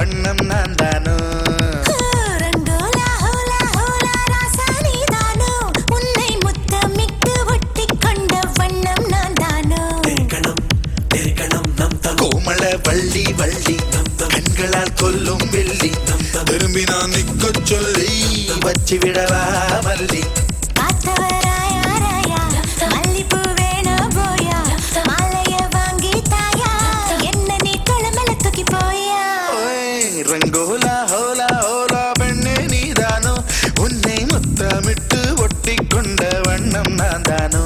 வண்ணம் நான் தானோ கோமள வள்ளி வள்ளி கண்களால் கொல்லும் வெள்ளி திரும்பி நான் நிக்க சொல்லி வச்சு விடவா மல்லி ரங்கோலா ஹோலா ஹோலா பெண்ணே நீதானோ உன்னை முத்தமிட்டு ஒட்டி கொண்ட வண்ணம் நான் தானோ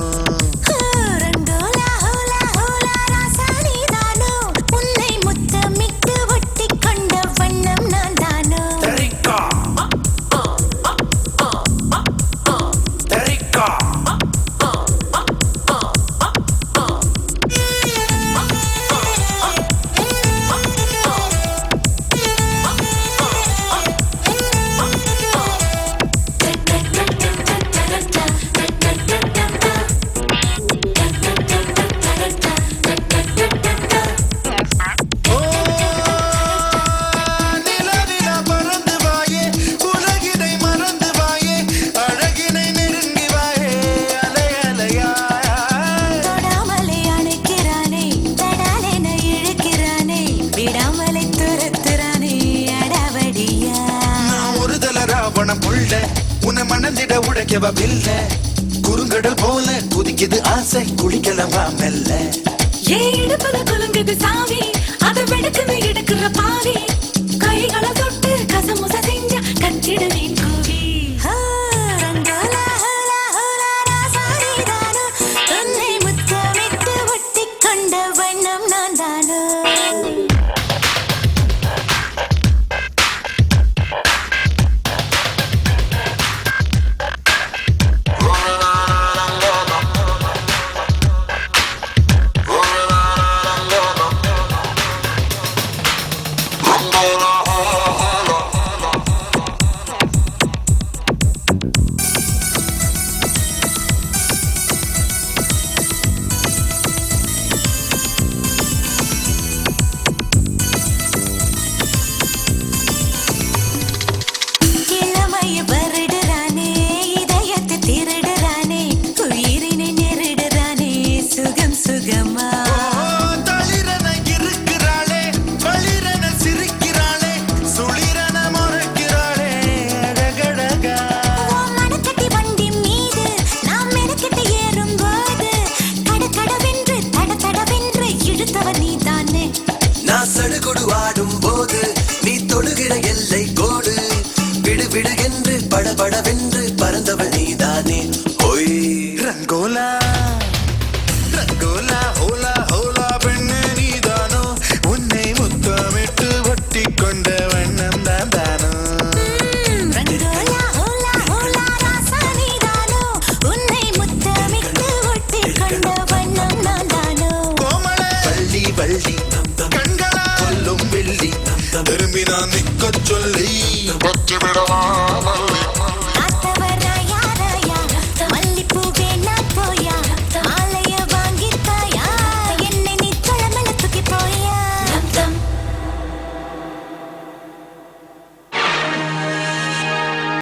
உன்னை மணந்திட உடைக்கவ பில்ல குறுங்கடல் போல குதிக்குது ஆசை குளிக்கலவா மெல்ல ஏடுப்பல குலுங்குது சாவி அதை வெடுக்குது எடுக்கிற பாவி கைகளை தொட்டு கசமுச செஞ்ச கச்சிடுவேன் கூவி உன்னை முத்தமிட்டு ஒட்டி கொண்ட வண்ணம் நான் தானோ போது நீ தொடுகிற எல்லை கோடு விடு விடு என்று படபடவென்று பறந்தவள் நீதானே ஒய் ரங்கோலா ரங்கோலா ஹோலா ஹோலா பெண்ணே நீதானோ உன்னை முத்தமிட்டு ஒட்டி கொண்ட வண்ணம் தான் தானோ கோமள வள்ளி வள்ளி திரும்பி நான் நிக்க சொல்லி வச்சு விடவா மல்லி